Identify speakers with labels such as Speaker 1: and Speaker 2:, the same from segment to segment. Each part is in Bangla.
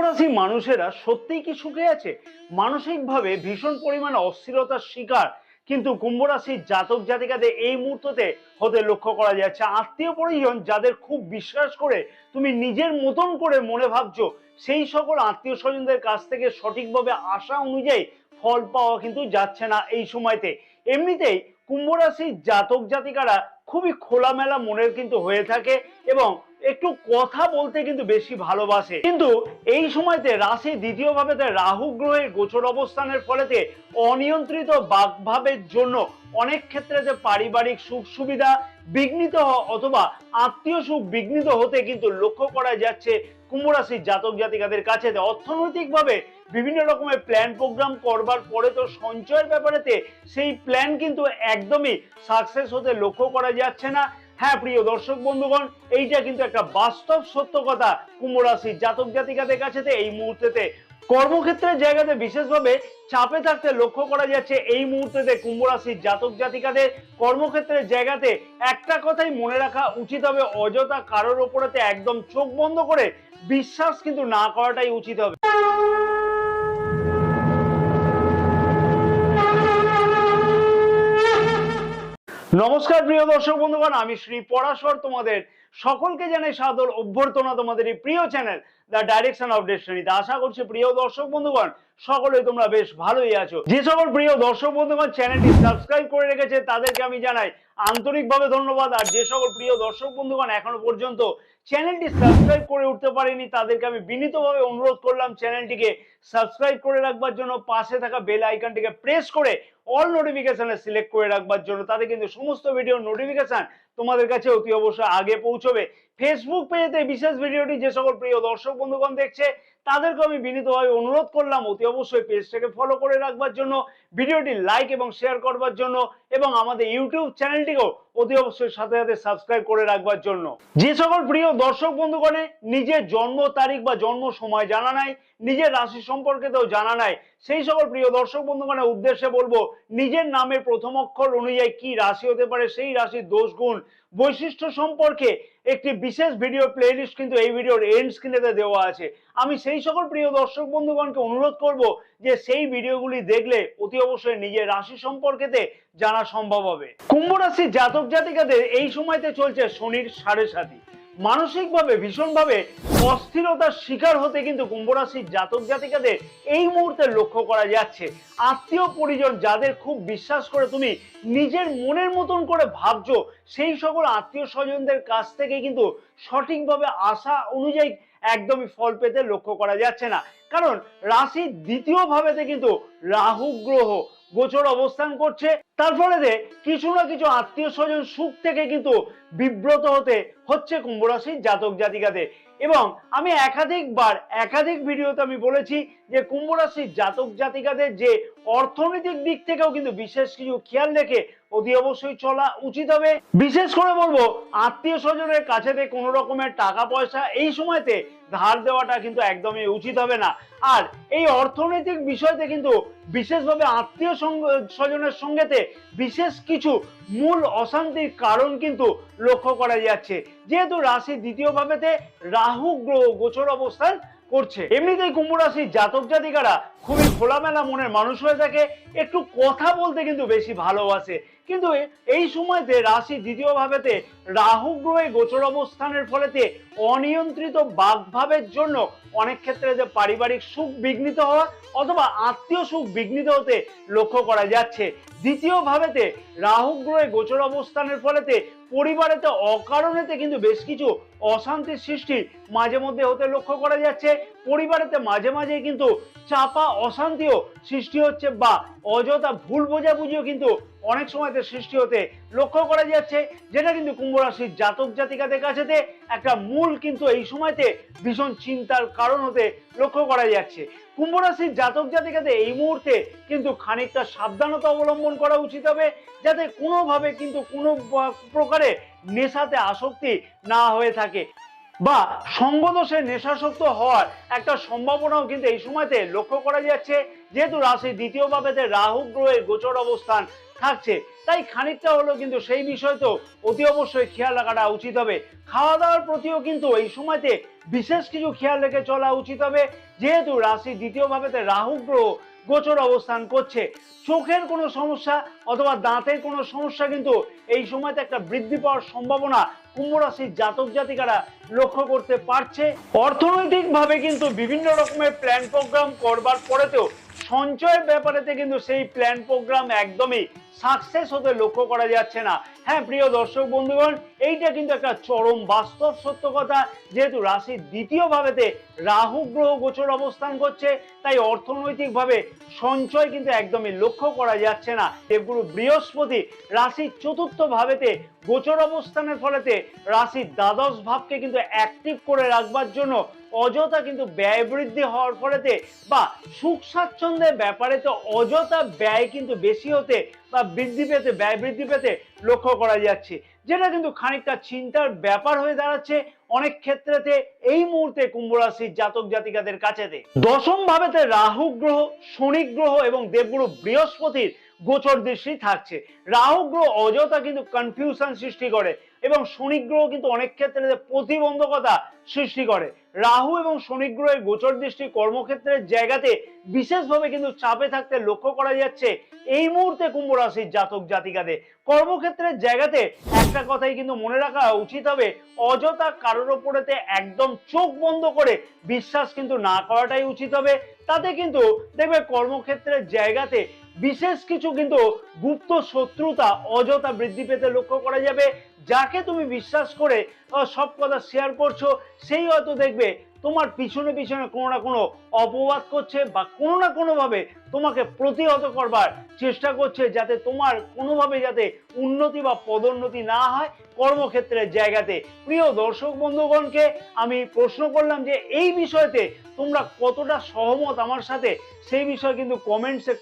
Speaker 1: রাশি মানুষেরা সত্যিই কি সুখে আছে? মানসিকভাবে ভীষণ পরিমাণে অস্থিরতার শিকার কিন্তু কুম্ভ রাশির জাতক জাতিকাদের এই মুহূর্তে হতে লক্ষ্য করা যাচ্ছে। আত্মীয় পরিজন যাদের খুব বিশ্বাস করে তুমি নিজের মতন করে মনে ভাবছো, সেই সকল আত্মীয় স্বজনদের কাছ থেকে সঠিকভাবে আশা অনুযায়ী ফল পাওয়া কিন্তু যাচ্ছে না এই সময়তে। এমনিতেই কুম্ভ রাশির জাতক জাতিকারা খুবই খোলামেলা মনের কিন্তু হয়ে থাকে এবং একটু কথা বলতে কিন্তু বেশি ভালোবাসে। কিন্তু এই সময়তে রাশি দ্বিতীয় ভাবেতে রাহু গ্রহের গোচর অবস্থানের ফলেতে অনিয়ন্ত্রিত বাকভাবের জন্য অনেক ক্ষেত্রে যে পারিবারিক সুখ সুবিধা বিঘ্নিত হওয়া অথবা আত্মীয় সুখ বিঘ্নিত হতে কিন্তু লক্ষ্য করা যাচ্ছে কুম্ভ রাশির জাতক জাতিকাদের কাছে। অর্থনৈতিকভাবে বিভিন্ন রকমের প্ল্যান প্রোগ্রাম করবার পরে তো সঞ্চয়ের ব্যাপারেতে সেই প্ল্যান কিন্তু একদমই সাকসেস হতে লক্ষ্য করা যাচ্ছে না। হ্যাঁ প্রিয় দর্শক বন্ধুগণ, এইটা কিন্তু একটা বাস্তব সত্য কথা কুম্ভ রাশির জাতক জাতিকাদের কাছে এই মুহূর্তেতে। কর্মক্ষেত্রের জায়গাতে বিশেষভাবে চাপে থাকতে লক্ষ্য করা যাচ্ছে এই মুহূর্তেতে কুম্ভ রাশির জাতক জাতিকাদের। কর্মক্ষেত্রের জায়গাতে একটা কথাই মনে রাখা উচিত হবে, অযথা কারোর ওপরেতে একদম চোখ বন্ধ করে বিশ্বাস কিন্তু না করাটাই উচিত হবে। নমস্কার প্রিয় দর্শক বন্ধুগণ, আমি শ্রী পরাশর তোমাদের সকলকে জানাই সাদর অভ্যর্থনা তোমাদের এই প্রিয় চ্যানেল দ্য ডাইরেকশন অফ ডেস্টিনিতে। আশা করছি প্রিয় দর্শক বন্ধুগণ সকলেই তোমরা বেশ ভালোই আছো। যে সকল প্রিয় দর্শক বন্ধুগণ চ্যানেলটি সাবস্ক্রাইব করে রেখেছে তাদেরকে আমি জানাই আন্তরিকভাবে ধন্যবাদ। আর যে সকল প্রিয় দর্শক বন্ধুগণ এখনো পর্যন্ত চ্যানেলটি সাবস্ক্রাইব করে উঠতে পারেনি তাদেরকে আমি বিনীতভাবে অনুরোধ করলাম চ্যানেলটিকে সাবস্ক্রাইব করে রাখবার জন্য, পাশে থাকা বেল আইকনটিকে প্রেস করে অল নোটিফিকেশনে সিলেক্ট করে রাখবার জন্য। তাতে কিন্তু সমস্ত ভিডিওর নোটিফিকেশন তোমাদের কাছে অতি অবশ্যই আগে পৌঁছবে। ফেসবুক পেজেতে বিশেষ ভিডিওটি যে সকল প্রিয় দর্শক বন্ধুগণ দেখছে তাদেরকে আমি বিনীতভাবে অনুরোধ করলাম অতি অবশ্যই পেজটাকে ফলো করে রাখবার জন্য, ভিডিওটি লাইক এবং শেয়ার করবার জন্য এবং আমাদের ইউটিউব চ্যানেলটিকেও অতি অবশ্যই সাথে সাথে সাবস্ক্রাইব করে রাখবার জন্য। যে সকল প্রিয় দর্শক বন্ধুগণে নিজের জন্ম তারিখ বা জন্ম সময় জানা নাই, নিজের রাশি সম্পর্কেতেও জানা নাই, সেই সকল প্রিয় দর্শক বন্ধুগণের উদ্দেশ্যে বলবো নিজের নামের প্রথম অক্ষর অনুযায়ী কি রাশি হতে পারে সেই রাশির দোষ গুণ বৈশিষ্ট্য সম্পর্কে একটি বিশেষ ভিডিও প্লেলিস্ট কিন্তু এই ভিডিওর এন্ড স্ক্রিনেতে দেওয়া আছে। আমি সেই সকল প্রিয় দর্শক বন্ধুগণকে অনুরোধ করব যে সেই ভিডিওগুলি দেখলে অতি অবশ্যই নিজের রাশি সম্পর্কেতে জানা সম্ভব হবে। কুম্ভ রাশির জাতক জাতিকাদের এই সময়তে চলছে শনির সাড়ে সাতি। মানসিকভাবে ভীষণভাবে অস্থিরতার শিকার হতে কিন্তু কুম্ভ রাশির জাতক জাতিকাদের এই মুহূর্তে লক্ষ্য করা যাচ্ছে। আত্মীয় পরিজন যাদের খুব বিশ্বাস করে তুমি নিজের মনের মতন করে ভাবছো, সেই সকল আত্মীয় স্বজনদের কাছ থেকে কিন্তু সঠিকভাবে আশা অনুযায়ী একদমই ফল পেতে লক্ষ্য করা যাচ্ছে না। কারণ রাশির দ্বিতীয় ভাবেতে কিন্তু রাহু গ্রহ গোচর অবস্থান করছে। তার ফলে কিছু না কিছু আত্মীয় স্বজন সুখ থেকে কিন্তু বিব্রত হতে হচ্ছে কুম্ভ রাশির জাতক জাতিকাদের। এবং আমি একাধিক ভিডিওতে আমি বলেছি যে কুম্ভ রাশির জাতক জাতিকাদের যে অর্থনৈতিক দিক থেকেও কিন্তু বিশেষ কিছু খেয়াল রেখে অতি অবশ্যই চলা উচিত হবে। বিশেষ করে বলবো আত্মীয় স্বজনের কাছেতে কোনো রকমের টাকা পয়সা এই সময়তে ধার দেওয়াটা কিন্তু একদমই উচিত হবে না। আর এই অর্থনৈতিক বিষয়তে কিন্তু বিশেষভাবে আত্মীয় স্বজনের সঙ্গেতে বিশেষ কিছু মূল অশান্তির কারণ কিন্তু লক্ষ্য করা যাচ্ছে, যেহেতু রাশির দ্বিতীয় ভাবেতে রাহু গ্রহ গোচর অবস্থান করছে। এমনিতেই কুম্ভ রাশির জাতক জাতিকারা খুবই খোলামেলা মনের মানুষ হয়ে থাকে, একটু কথা বলতে কিন্তু বেশি ভালোবাসে। কিন্তু এই সময়তে রাশির দ্বিতীয় ভাবেতে রাহু গ্রহে গোচর অবস্থানের ফলেতে অনিয়ন্ত্রিত বাকভাবের জন্য অনেক ক্ষেত্রে যে পারিবারিক সুখ বিঘ্নিত হওয়া অথবা আত্মীয় সুখ বিঘ্নিত হতে লক্ষ্য করা যাচ্ছে। দ্বিতীয় ভাবেতে রাহু গ্রহে গোচর অবস্থানের ফলেতে পরিবারেতে অকারণেতে কিন্তু বেশ কিছু অশান্তির সৃষ্টি মাঝে মধ্যে হতে লক্ষ্য করা যাচ্ছে। পরিবারেতে মাঝে মাঝে কিন্তু চাপা অশান্তিও সৃষ্টি হচ্ছে বা অযথা ভুল বোঝাবুঝিও কিন্তু অনেক সময়তে সৃষ্টি হতে লক্ষ্য করা যাচ্ছে, যেটা কিন্তু কুম্ভ রাশির জাতক জাতিকাদের কাছে একটা মূল কিন্তু এই সময়তে ভীষণ চিন্তার কারণ হতে লক্ষ্য করা যাচ্ছে। কুম্ভ রাশির জাতক জাতিকাদের এই মুহূর্তে কিন্তু খানিকটা সাবধানতা অবলম্বন করা উচিত হবে, যাতে কোনোভাবে কিন্তু কোনো প্রকারে নেশাতে আসক্তি না হয়ে থাকে। বা সঙ্গদোষে নেশাসক্ত হওয়ার একটা সম্ভাবনাও কিন্তু এই সময়তে লক্ষ্য করা যাচ্ছে, যেহেতু রাশির দ্বিতীয় ভাবেতে রাহু গ্রহের গোচর অবস্থান থাকছে। তাই খানিকটা হলেও কিন্তু সেই বিষয় তো অতি অবশ্যই খেয়াল রাখাটা উচিত হবে। খাওয়া দাওয়ার প্রতিও কিন্তু এই সময়তে বিশেষ কিছু খেয়াল রেখে চলা উচিত হবে, যেহেতু রাশির দ্বিতীয় ভাবেতে রাহু গ্রহ গোচর অবস্থান করছে। চোখের কোনো সমস্যা অথবা দাঁতের কোনো সমস্যা কিন্তু এই সময়তে একটা বৃদ্ধি পাওয়ার সম্ভাবনা কুম্ভ রাশির জাতক জাতিকারা লক্ষ্য করতে পারছে। অর্থনৈতিক ভাবে কিন্তু বিভিন্ন রকমের প্ল্যান প্রোগ্রাম করবার পরেতেও সঞ্চয়ের ব্যাপারেতে কিন্তু সেই প্ল্যান প্রোগ্রাম একদমই সাকসেস হতে লক্ষ্য করা যাচ্ছে না। হ্যাঁ প্রিয় দর্শক বন্ধুগণ, এইটা কিন্তু একটা চরম বাস্তব সত্য কথা, যেহেতু রাশির দ্বিতীয় ভাবেতে রাহু গ্রহ গোচর অবস্থান করছে, তাই অর্থনৈতিক ভাবে সঞ্চয় কিন্তু একদমই লক্ষ্য করা যাচ্ছে না। দেবগুরু বৃহস্পতি রাশির চতুর্থ ভাবেতে গোচর অবস্থানের ফলেতে রাশির দ্বাদশ ভাবকে কিন্তু অ্যাক্টিভ করে রাখবার জন্য অযথা কিন্তু ব্যয় বৃদ্ধি হওয়ার ফলেতে বা সুখ স্বাচ্ছন্দ্যের ব্যাপারে তো অযথা ব্যয় কিন্তু বেশি হতে বা বৃদ্ধি পেতে, ব্যয় বৃদ্ধি পেতে লক্ষ্য করা যাচ্ছে, যেটা কিন্তু খানিকটা চিন্তার ব্যাপার হয়ে দাঁড়াচ্ছে অনেক ক্ষেত্রেতে এই মুহূর্তে কুম্ভ রাশির জাতক জাতিকাদের কাছেতে। দশম ভাবেতে রাহু গ্রহ, শনি গ্রহ এবং দেবগুরু বৃহস্পতির গোচর দৃষ্টি থাকছে। রাহু গ্রহ অযথা কিন্তু কনফিউশন সৃষ্টি করে এবং শনি গ্রহ কিন্তু অনেক ক্ষেত্রে প্রতিবন্ধকতা সৃষ্টি করে। রাহু এবং শনি গ্রহের গোচর দৃষ্টি কর্মক্ষেত্রের জায়গাতে বিশেষভাবে কিন্তু চাপে থাকতে লক্ষ্য করা যাচ্ছে এই মুহূর্তে কুম্ভ রাশির জাতক জাতিকাদের। কর্মক্ষেত্রের জায়গাতে একটা কথাই কিন্তু মনে রাখা উচিত হবে, অযথা কারোর ওপরেতে একদম চোখ বন্ধ করে বিশ্বাস কিন্তু না করাটাই উচিত হবে। তাতে কিন্তু দেখবে কর্মক্ষেত্রের জায়গাতে বিশেষ কিছু কিন্তু গুপ্ত শত্রুতা অযথা বৃদ্ধি পেতে লক্ষ্য করা যাবে। যাকে তুমি বিশ্বাস করে সব কথা শেয়ার করছো, সেই হয়তো দেখবে তোমার পিছনে পিছনে কোনো না কোনো অপবাদ করছে বা কোনো না কোনো ভাবে তোমাকে প্রতিহত করবার চেষ্টা করছে, যাতে তোমার কোনোভাবে যাতে উন্নতি বা পদোন্নতি না হয় কর্মক্ষেত্রের জায়গাতে। প্রিয় দর্শক বন্ধুগণকে আমি প্রশ্ন করলাম যে এই বিষয়তে তোমরা কতটা সহমত আমার সাথে, সেই বিষয়ে কিন্তু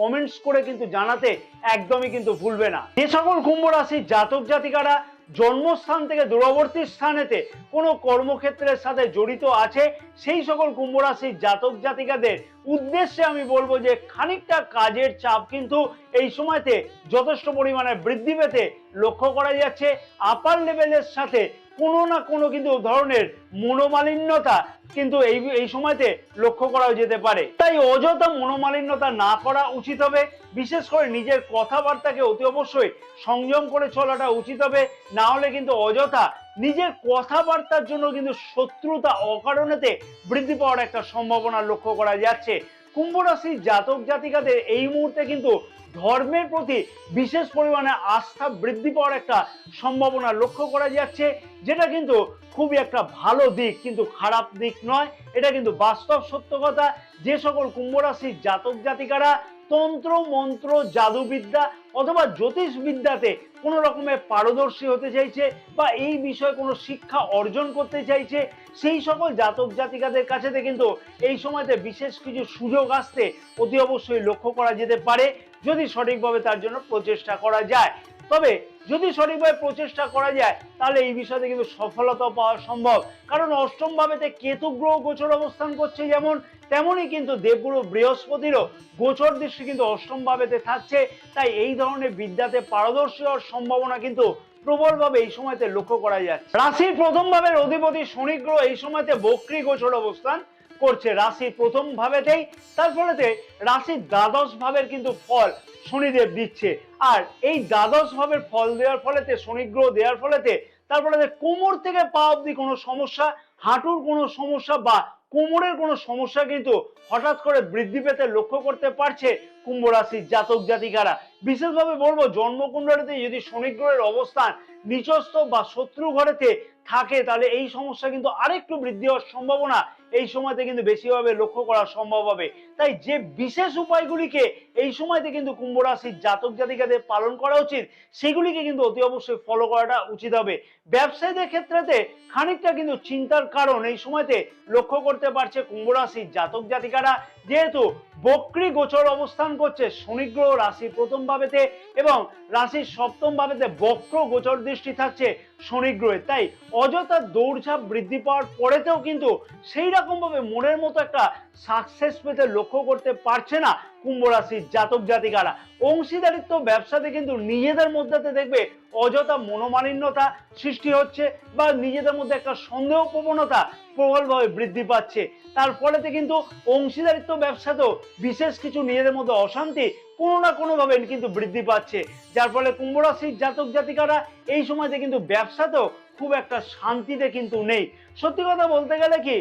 Speaker 1: কমেন্টস করে কিন্তু জানাতে একদমই কিন্তু ভুলবে না। যে সকল কুম্ভ রাশির জাতক জাতিকারা জন্মস্থান থেকে দূরবর্তী স্থানেতে কোনো কর্মক্ষেত্রের সাথে জড়িত আছে, সেই সকল কুম্ভ রাশির জাতক জাতিকাদের উদ্দেশ্যে আমি বলবো যে খানিকটা কাজের চাপ কিন্তু এই সময়তে যথেষ্ট পরিমাণে বৃদ্ধি পেতে লক্ষ্য করা যাচ্ছে। আপার লেভেলের সাথে কোনো না কোনো কিন্তু ধরনের মনোমালিন্যতা কিন্তু এই সময়তে লক্ষ্য করা যেতে পারে। তাই অযথা মনোমালিন্যতা না করা উচিত হবে। বিশেষ করে নিজের কথাবার্তাকে অতি অবশ্যই সংযম করে চলাটা উচিত হবে, না হলে কিন্তু অযথা নিজের কথাবার্তার জন্য কিন্তু শত্রুতা অকারণেতে বৃদ্ধি পাওয়ার একটা সম্ভাবনা লক্ষ্য করা যাচ্ছে। কুম্ভ রাশির জাতক জাতিকাদের এই মুহূর্তে কিন্তু ধর্মের প্রতি বিশেষ পরিমাণে আস্থা বৃদ্ধি পাওয়ার একটা সম্ভাবনা লক্ষ্য করা যাচ্ছে, যেটা কিন্তু খুবই একটা ভালো দিক, কিন্তু খারাপ দিক নয়। এটা কিন্তু বাস্তব সত্য কথা। যে সকল কুম্ভ রাশির জাতক জাতিকারা তন্ত্র মন্ত্র জাদুবিদ্যা অথবা জ্যোতিষ বিদ্যাতে কোনো রকমের পারদর্শী হতে চাইছে বা এই বিষয়ে কোনো শিক্ষা অর্জন করতে চাইছে, সেই সকল জাতক জাতিকাদের কাছে কিন্তু এই সময়তে বিশেষ কিছু সুযোগ আসতে অতি অবশ্যই লক্ষ্য করা যেতে পারে, যদি সঠিকভাবে তার জন্য প্রচেষ্টা করা যায়। তবে যদি সঠিকভাবে প্রচেষ্টা করা যায় তাহলে এই বিষয়তে কিন্তু সফলতা পাওয়া সম্ভব, কারণ অষ্টম ভাবেতে কেতু গ্রহ গোচর অবস্থান করছে যেমন, তেমনই কিন্তু দেবগুরু বৃহস্পতিরও গোচর দৃষ্টি কিন্তু অষ্টম ভাবেতে থাকছে। তাই এই ধরনের বিদ্যাতে পারদর্শী হওয়ার সম্ভাবনা কিন্তু প্রবলভাবে এই সময়তে লক্ষ্য করা যাচ্ছে। রাশির প্রথম ভাবের অধিপতি শনি গ্রহ এই সময়তে বক্রী গোচর অবস্থান করছে রাশির প্রথম ভাবেতেই, তার ফলেতে রাশির দ্বাদশ ভাবের কিন্তু ফল শনিদেব দিচ্ছে। আর এই দ্বাদশ ভাবের ফল দেওয়ার ফলেতে, শনি গ্রহ দেওয়ার ফলেতে, তারপরে কোমর থেকে পা অব্দি কোনো সমস্যা, হাঁটুর কোনো সমস্যা বা কোমরের কোনো সমস্যা কিন্তু হঠাৎ করে বৃদ্ধি পেতে লক্ষ্য করতে পারছে কুম্ভ রাশির জাতক জাতিকারা। বিশেষভাবে বলবো জন্মকুণ্ডলীতে যদি শনি গ্রহের অবস্থান নিচস্থ বা শত্রু ঘরেতে থাকে, তাহলে এই সমস্যা কিন্তু আরেকটু বৃদ্ধি হওয়ার সম্ভাবনা এই সময়তে কিন্তু বেশিভাবে লক্ষ্য করা সম্ভব হবে। তাই যে বিশেষ উপায়গুলিকে এই সময়তে কিন্তু কুম্ভ রাশির জাতক জাতিকাদের পালন করা উচিত, সেগুলিকে কিন্তু অতি অবশ্যই ফলো করাটা উচিত হবে। ব্যবসায়ীদের ক্ষেত্রেতে খানিকটা কিন্তু চিন্তার কারণ এই সময়তে লক্ষ্য করতে পারছে কুম্ভ রাশির জাতক জাতিকারা, যেহেতু বক্রী গোচর অবস্থান করছে শনি গ্রহ রাশির প্রথম ভাবেতে এবং রাশির সপ্তম ভাবেতে বক্র গোচর দৃষ্টি থাকছে শনি গ্রহের। তাই অযথা দৌড়ঝাঁপ বৃদ্ধি পাওয়ার পরেতেও কিন্তু সেই রকম ভাবে মনের মতো একটা সাকসেস পেতে লক্ষ্য করতে পারছে না কুম্ভ রাশির জাতক জাতিকারা। অংশীদারিত্ব ব্যবসাতে কিন্তু নিজেদের মধ্যে দেখবে অযথা মনোমালিন্যতা সৃষ্টি হচ্ছে বা নিজেদের মধ্যে একটা সন্দেহ প্রবণতা প্রবলভাবে বৃদ্ধি পাচ্ছে। তার ফলেতে কিন্তু অংশীদারিত্ব ব্যবসাতেও বিশেষ কিছু নিজেদের মধ্যে অশান্তি কোনো না কোনো ভাবে কিন্তু বৃদ্ধি পাচ্ছে, যার ফলে কুম্ভ রাশির জাতক জাতিকারা এই সময়তে কিন্তু ব্যবসাতেও খুব একটা শান্তিতে কিন্তু নেই। সত্যি কথা বলতে গেলে কি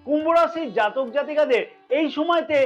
Speaker 1: কুম্ভ রাশির জাতক জাতিকাদের এই সময়তে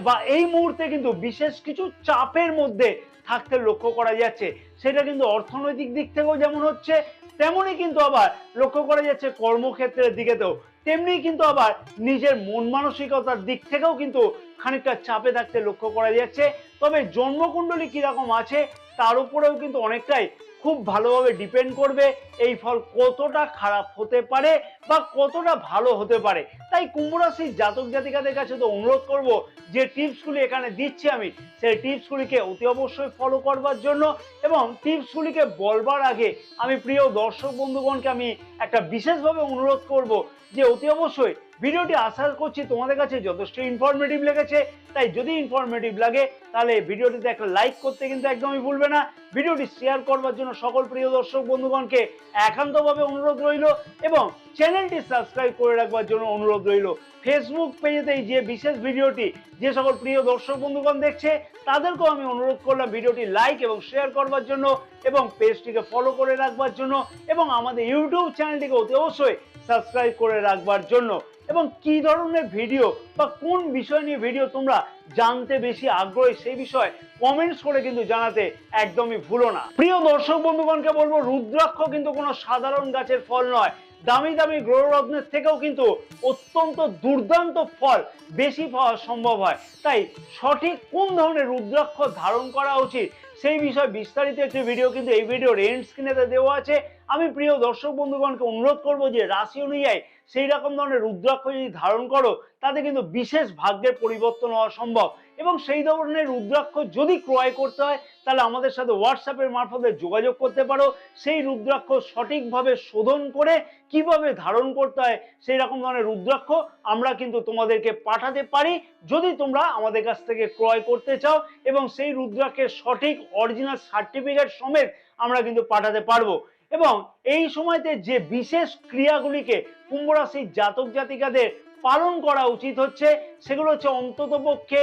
Speaker 1: বা এই মুহূর্তে কিন্তু বিশেষ কিছু চাপের মধ্যে থাকতে লক্ষ্য করা যাচ্ছে। সেটা কিন্তু অর্থনৈতিক দিক থেকেও যেমন হচ্ছে, তেমনই কিন্তু আবার লক্ষ্য করা যাচ্ছে কর্মক্ষেত্রের দিকেতেও, তেমনি কিন্তু আবার নিজের মন মানসিকতার দিক থেকেও কিন্তু খানিকটা চাপে থাকতে লক্ষ্য করা যাচ্ছে। তবে জন্মকুণ্ডলী কিরকম আছে তার উপরেও কিন্তু অনেকটাই খুব ভালোভাবে ডিপেন্ড করবে এই ফল কতটা খারাপ হতে পারে বা কতটা ভালো হতে পারে। তাই কুম্ভ রাশির জাতক জাতিকাদের কাছে তো অনুরোধ করব যে টিপসগুলি এখানে দিচ্ছি আমি, সেই টিপসগুলিকে অতি অবশ্যই ফলো করবার জন্য। এবং টিপসগুলিকে বলবার আগে আমি প্রিয় দর্শক বন্ধুগণকে আমি একটা বিশেষভাবে অনুরোধ করব যে অতি অবশ্যই ভিডিওটি আশা করছি তোমাদের কাছে যথেষ্ট ইনফরমেটিভ লেগেছে। তাই যদি ইনফরমেটিভ লাগে তাহলে ভিডিওটিতে একটা লাইক করতে কিন্তু একদমই ভুলবে না। ভিডিওটি শেয়ার করবার জন্য সকল প্রিয় দর্শক বন্ধুগণকে একান্তভাবে অনুরোধ রইল এবং চ্যানেলটি সাবস্ক্রাইব করে রাখবার জন্য অনুরোধ রইল। ফেসবুক পেজেতেই যে বিশেষ ভিডিওটি যে সকল প্রিয় দর্শক বন্ধুগণ দেখছে তাদেরকেও আমি অনুরোধ করলাম ভিডিওটি লাইক এবং শেয়ার করবার জন্য এবং পেজটিকে ফলো করে রাখবার জন্য এবং আমাদের ইউটিউব চ্যানেলটিকে অতি অবশ্যই সাবস্ক্রাইব করে রাখবার জন্য। এবং কি ধরনের ভিডিও বা কোন বিষয় নিয়ে ভিডিও তোমরা জানতে বেশি আগ্রহী সেই বিষয়ে কমেন্টস করে কিন্তু জানাতে একদমই ভুলো না। প্রিয় দর্শক বন্ধুগণকে বলবো রুদ্রাক্ষ কিন্তু কোনো সাধারণ গাছের ফল নয়। দামি দামি গ্রহরত্নের থেকেও কিন্তু অত্যন্ত দুর্দান্ত ফল বেশি পাওয়া সম্ভব হয়। তাই সঠিক কোন ধরনের রুদ্রাক্ষ ধারণ করা উচিত সেই বিষয়ে বিস্তারিত একটি ভিডিও কিন্তু এই ভিডিওর এন্ড স্ক্রিনেতে দেওয়া আছে। আমি প্রিয় দর্শক বন্ধুগণকে অনুরোধ করব যে রাশি অনুযায়ী সেই রকম ধরনের রুদ্রাক্ষ যদি ধারণ করো তাতে কিন্তু বিশেষ ভাগ্যের পরিবর্তন হওয়া সম্ভব। এবং সেই ধরনের রুদ্রাক্ষ যদি ক্রয় করতে হয় তাহলে আমাদের সাথে হোয়াটসঅ্যাপের মারফতে যোগাযোগ করতে পারো। সেই রুদ্রাক্ষ সঠিকভাবে শোধন করে কিভাবে ধারণ করতে হয় সেই রকম ধরনের রুদ্রাক্ষ আমরা কিন্তু তোমাদেরকে পাঠাতে পারি যদি তোমরা আমাদের কাছ থেকে ক্রয় করতে চাও, এবং সেই রুদ্রাক্ষের সঠিক অরিজিনাল সার্টিফিকেট সমেত আমরা কিন্তু পাঠাতে পারবো। এবং এই সময়তে যে বিশেষ ক্রিয়াগুলিকে কুম্ভ রাশির জাতক জাতিকাদের পালন করা উচিত হচ্ছে সেগুলো হচ্ছে অন্ততপক্ষে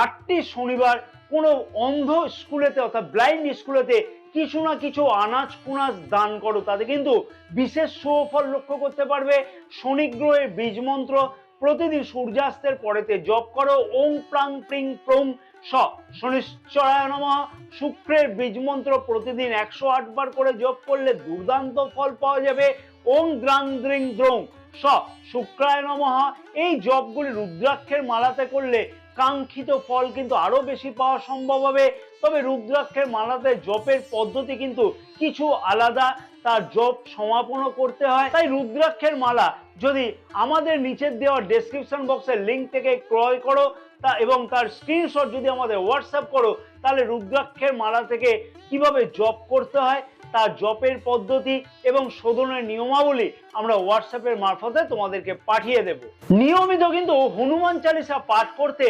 Speaker 1: 8টি শনিবার কোনো অন্ধ স্কুলেতে অর্থাৎ ব্লাইন্ড স্কুলেতে কিছু না কিছু আনাজ কুনাজ দান করো, তাতে কিন্তু বিশেষ সুফল লক্ষ্য করতে পারবে। শনি গ্রহের বীজ মন্ত্র প্রতিদিন সূর্যাস্তের পরেতে জপ করো, ওং প্রাং প্রিং প্রং স শনিশ্চরায় নমঃ। শুক্রের বীজ মন্ত্র প্রতিদিন 108 বার করে জপ করলে দুর্দান্ত ফল পাওয়া যাবে, ওং দ্রাং দ্রিং দ্রং স শুক্রায় নমঃ। এই জপগুলি রুদ্রাক্ষের মালাতে করলে কাঙ্ক্ষিত ফল কিন্তু আরো বেশি পাওয়া সম্ভব হবে। তবে রুদ্রাক্ষের মালাতে জপের পদ্ধতি কিন্তু কিছু আলাদা, তার জপ সমাপনও করতে হয়। তাই রুদ্রাক্ষের মালা যদি আমাদের নিচের দেওয়া ডেসক্রিপশন বক্সের লিঙ্ক থেকে ক্রয় করো তা এবং তার স্ক্রিনশট যদি আমাদের হোয়াটসঅ্যাপ করো তাহলে রুদ্রাক্ষের মালা থেকে কিভাবে জপ করতে হয় তার জপের পদ্ধতি এবং শোধনের নিয়মাবলী আমরা হোয়াটসঅ্যাপের মারফতে তোমাদেরকে পাঠিয়ে দেব। নিয়মিত কিন্তু হনুমান চালিসা পাঠ করতে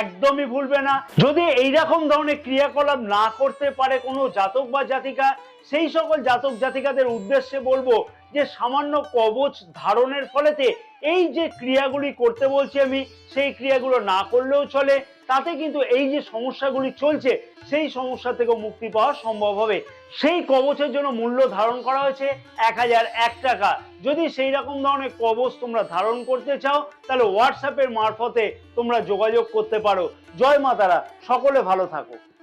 Speaker 1: একদমই ভুলবে না। যদি এইরকম ধরনের ক্রিয়াকলাপ না করতে পারে কোনো জাতক বা জাতিকা, সেই সকল জাতক জাতিকাদের উদ্দেশ্যে বলবো যে সামান্য কবচ ধারণের ফলেতে এই যে ক্রিয়াগুলি করতে বলছি আমি সেই ক্রিয়াগুলো না করলেও চলে, তাতে কিন্তু এই যে সমস্যাগুলি চলছে সেই সমস্যা থেকে মুক্তি পাওয়া সম্ভব হবে। সেই কবচের জন্য মূল্য ধারণ করা হয়েছে 1001 টাকা। যদি সেই রকম ধরনের কবচ তোমরা ধারণ করতে চাও তাহলে হোয়াটসঅ্যাপের মারফতে তোমরা যোগাযোগ করতে পারো। জয় মা তারা, সকলে ভালো থাকো।